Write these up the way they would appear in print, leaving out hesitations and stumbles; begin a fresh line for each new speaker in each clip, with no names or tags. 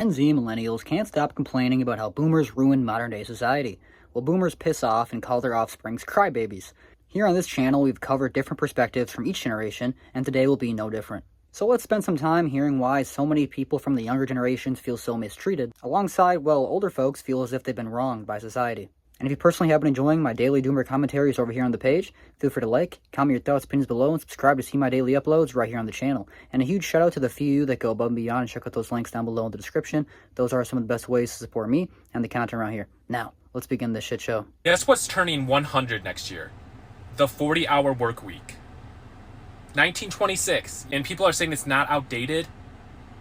Gen Z and millennials can't stop complaining about how boomers ruined modern-day society, while boomers piss off and call their offsprings crybabies. Here on this channel, we've covered different perspectives from each generation, and today will be no different. So let's spend some time hearing why so many people from the younger generations feel so mistreated, alongside while older folks feel as if they've been wronged by society. And if you personally have been enjoying my daily doomer commentaries over here on the page, feel free to like, comment your thoughts, opinions below, and subscribe to see my daily uploads right here on the channel. And a huge shout out to the few of you that go above and beyond and check out those links down below in the description. Those are some of the best ways to support me and the content around here. Now, let's begin this shit show.
Guess what's turning 100 next year? The 40-hour work week. 1926, and people are saying it's not outdated.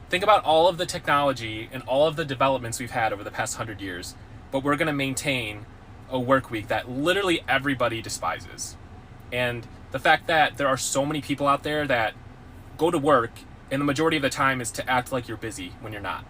Think about all of the technology and all of the developments we've had over the past 100 years, but we're going to maintain a work week that literally everybody despises. And the fact that there are so many people out there that go to work and the majority of the time is to act like you're busy when you're not.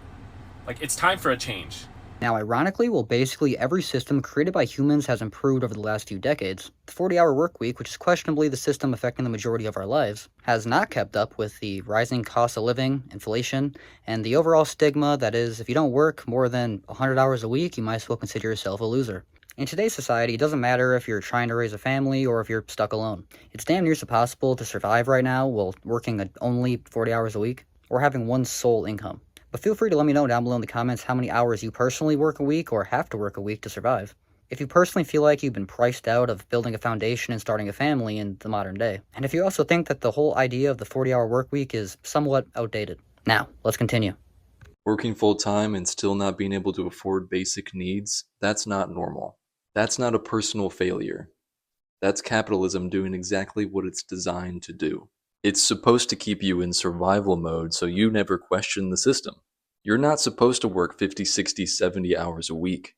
Like, it's time for a change.
Now, ironically, while basically every system created by humans has improved over the last few decades, the 40-hour work week, which is questionably the system affecting the majority of our lives, has not kept up with the rising cost of living, inflation, and the overall stigma that is, if you don't work more than 100 hours a week, you might as well consider yourself a loser. In today's society, it doesn't matter if you're trying to raise a family or if you're stuck alone. It's damn near impossible to survive right now while working only 40 hours a week or having one sole income. But feel free to let me know down below in the comments how many hours you personally work a week or have to work a week to survive. If you personally feel like you've been priced out of building a foundation and starting a family in the modern day. And if you also think that the whole idea of the 40-hour work week is somewhat outdated. Now, let's continue.
Working full-time and still not being able to afford basic needs, that's not normal. That's not a personal failure. That's capitalism doing exactly what it's designed to do. It's supposed to keep you in survival mode so you never question the system. You're not supposed to work 50, 60, 70 hours a week.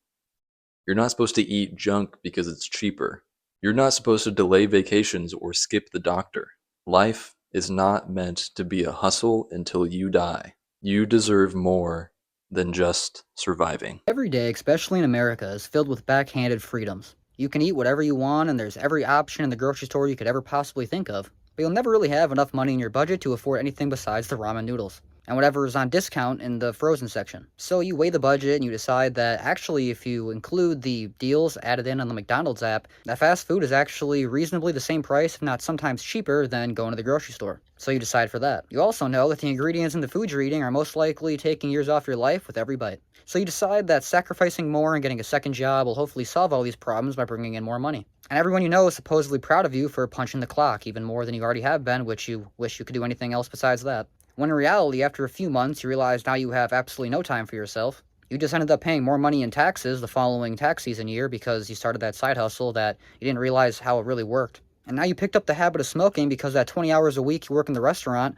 You're not supposed to eat junk because it's cheaper. You're not supposed to delay vacations or skip the doctor. Life is not meant to be a hustle until you die. You deserve more than just surviving.
Every day, especially in America, is filled with backhanded freedoms. You can eat whatever you want, and there's every option in the grocery store you could ever possibly think of, but you'll never really have enough money in your budget to afford anything besides the ramen noodles and whatever is on discount in the frozen section. So you weigh the budget and you decide that actually if you include the deals added in on the McDonald's app, that fast food is actually reasonably the same price, if not sometimes cheaper, than going to the grocery store. So you decide for that. You also know that the ingredients in the food you're eating are most likely taking years off your life with every bite. So you decide that sacrificing more and getting a second job will hopefully solve all these problems by bringing in more money. And everyone you know is supposedly proud of you for punching the clock, even more than you already have been, which you wish you could do anything else besides that. When in reality, after a few months, you realize now you have absolutely no time for yourself. You just ended up paying more money in taxes the following tax season year because you started that side hustle that you didn't realize how it really worked. And now you picked up the habit of smoking because that 20 hours a week you work in the restaurant,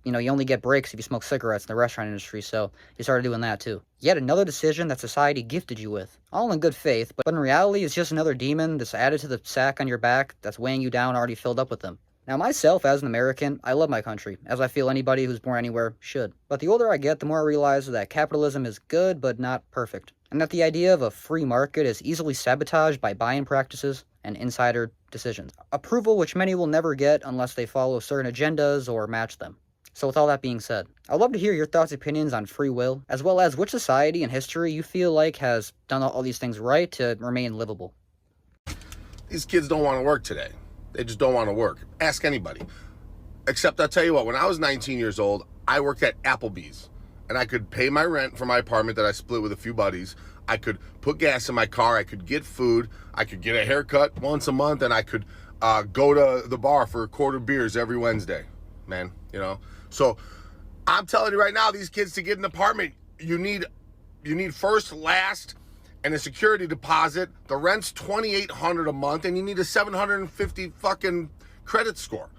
you only get breaks if you smoke cigarettes in the restaurant industry, so you started doing that too. Yet another decision that society gifted you with. All in good faith, but in reality it's just another demon that's added to the sack on your back that's weighing you down already filled up with them. Now myself, as an American, I love my country, as I feel anybody who's born anywhere should. But the older I get, the more I realize that capitalism is good but not perfect, and that the idea of a free market is easily sabotaged by buy-in practices and insider decisions. Approval which many will never get unless they follow certain agendas or match them. So with all that being said, I'd love to hear your thoughts and opinions on free will, as well as which society in history you feel like has done all these things right to remain livable.
These kids don't want to work today. They just don't want to work. Ask anybody. Except I'll tell you what, when I was 19 years old, I worked at Applebee's. And I could pay my rent for my apartment that I split with a few buddies. I could put gas in my car. I could get food. I could get a haircut once a month. And I could go to the bar for a quart of beers every Wednesday. Man, So I'm telling you right now, these kids, to get an apartment, you need first, last, and a security deposit. The rent's $2,800 a month, and you need a 750 fucking credit score.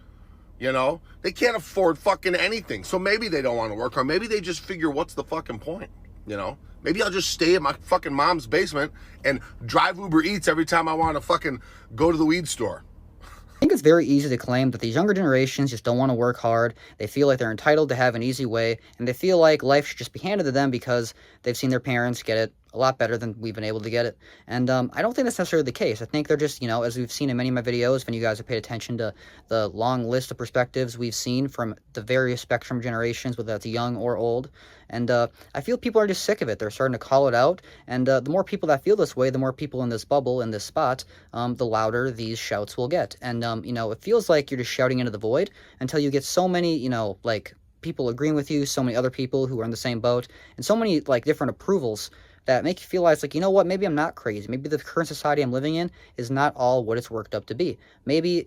They can't afford fucking anything. So maybe they don't want to work, or maybe they just figure, what's the fucking point? Maybe I'll just stay in my fucking mom's basement and drive Uber Eats every time I want to fucking go to the weed store.
I think it's very easy to claim that these younger generations just don't want to work hard. They feel like they're entitled to have an easy way, and they feel like life should just be handed to them because they've seen their parents get it a lot better than we've been able to get it. And I don't think that's necessarily the case. I think they're just, as we've seen in many of my videos, when you guys have paid attention to the long list of perspectives we've seen from the various spectrum of generations, whether that's young or old. And I feel people are just sick of it. They're starting to call it out. And the more people that feel this way, the more people in this bubble, in this spot, the louder these shouts will get. And, it feels like you're just shouting into the void until you get so many, like, people agreeing with you, so many other people who are in the same boat, and so many, like, different approvals that make you feel like, you know what, maybe I'm not crazy. Maybe the current society I'm living in is not all what it's worked up to be. Maybe,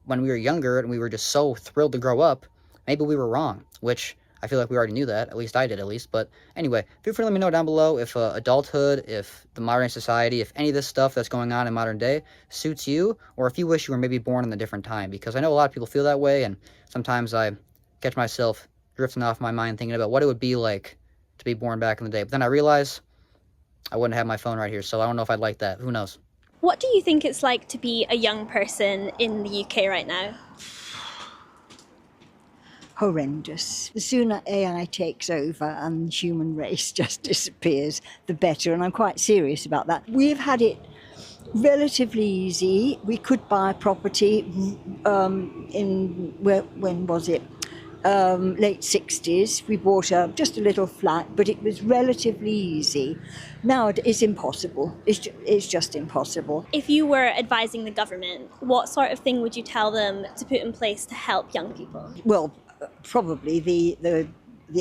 when we were younger and we were just so thrilled to grow up, maybe we were wrong, which I feel like we already knew that. At least I did, at least. But anyway, feel free to let me know down below if adulthood, if the modern society, if any of this stuff that's going on in modern day suits you, or if you wish you were maybe born in a different time. Because I know a lot of people feel that way, and sometimes I catch myself drifting off my mind thinking about what it would be like to be born back in the day. But then I realize I wouldn't have my phone right here, so I don't know if I'd like that. Who knows?
What do you think it's like to be a young person in the UK right now?
Horrendous. The sooner AI takes over and the human race just disappears, the better, and I'm quite serious about that. We've had it relatively easy. We could buy a property when was it? Late 60s. We bought just a little flat, but it was relatively easy. Now it's impossible. It's just impossible.
If you were advising the government, what sort of thing would you tell them to put in place to help young people?
Well, probably the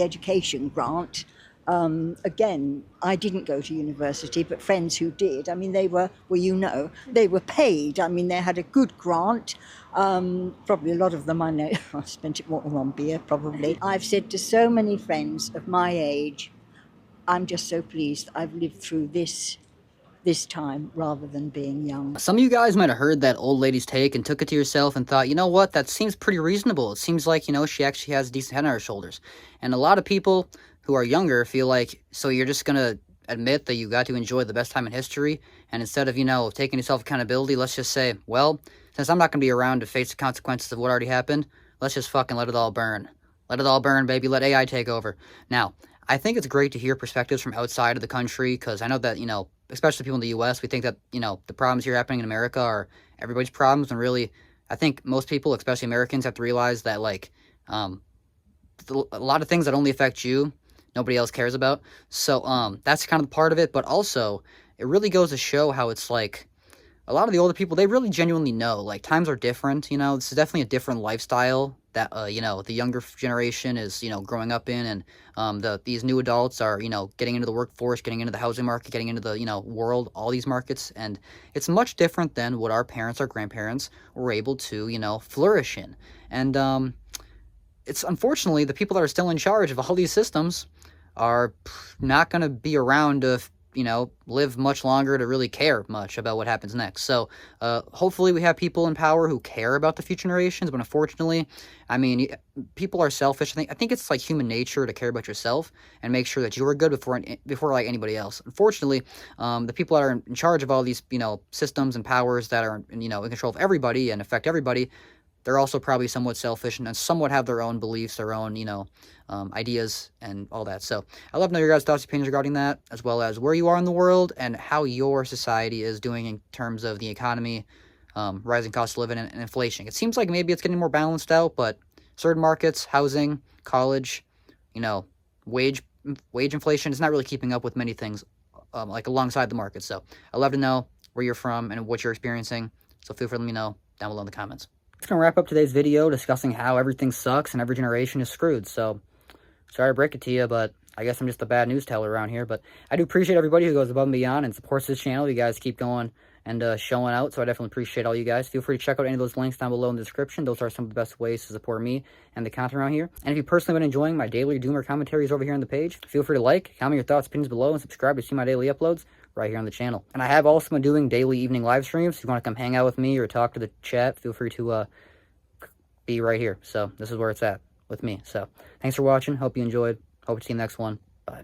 education grant. Again, I didn't go to university, but friends who did, they were, they were paid. They had a good grant. Probably a lot of them I know, I spent it all on beer, probably. I've said to so many friends of my age, I'm just so pleased I've lived through this time rather than being young.
Some of you guys might have heard that old lady's take and took it to yourself and thought, you know what, that seems pretty reasonable. It seems like, she actually has a decent head on her shoulders. And a lot of people who are younger feel like, so you're just going to admit that you got to enjoy the best time in history, and instead of, taking yourself accountability, let's just say, well, since I'm not going to be around to face the consequences of what already happened, let's just fucking let it all burn. Let it all burn, baby. Let AI take over. Now, I think it's great to hear perspectives from outside of the country, because I know that, especially people in the U.S., we think that, the problems here happening in America are everybody's problems, and really, I think most people, especially Americans, have to realize that, a lot of things that only affect you, nobody else cares about. So, that's kind of part of it, but also, it really goes to show how it's like, a lot of the older people, they really genuinely know, times are different, this is definitely a different lifestyle that, the younger generation is, growing up in, and these new adults are, getting into the workforce, getting into the housing market, getting into the, world, all these markets, and it's much different than what our parents, our grandparents were able to, flourish in. And it's unfortunately the people that are still in charge of all these systems are not going to be around to live much longer to really care much about what happens next. So, hopefully we have people in power who care about the future generations, but unfortunately, people are selfish. I think it's like human nature to care about yourself and make sure that you are good before like anybody else. Unfortunately, the people that are in charge of all these, systems and powers that are, in control of everybody and affect everybody, they're also probably somewhat selfish and somewhat have their own beliefs, their own, ideas and all that. So I'd love to know your guys' thoughts and opinions regarding that, as well as where you are in the world and how your society is doing in terms of the economy, rising cost of living, and inflation. It seems like maybe it's getting more balanced out, but certain markets, housing, college, wage inflation is not really keeping up with many things, alongside the market. So I'd love to know where you're from and what you're experiencing. So feel free to let me know down below in the comments. Just going to wrap up today's video discussing how everything sucks and every generation is screwed. So, sorry to break it to you, but I guess I'm just a bad news teller around here. But I do appreciate everybody who goes above and beyond and supports this channel. You guys keep going and showing out, so I definitely appreciate all you guys. Feel free to check out any of those links down below in the description. Those are some of the best ways to support me and the content around here. And if you've personally been enjoying my daily doomer commentaries over here on the page, feel free to like, comment your thoughts, opinions below, and subscribe to see my daily uploads right here on the channel. And I have also been doing daily evening live streams. If you want to come hang out with me or talk to the chat, feel free to be right here. So this is where it's at with me. So thanks for watching. Hope you enjoyed. Hope to see you next one. Bye.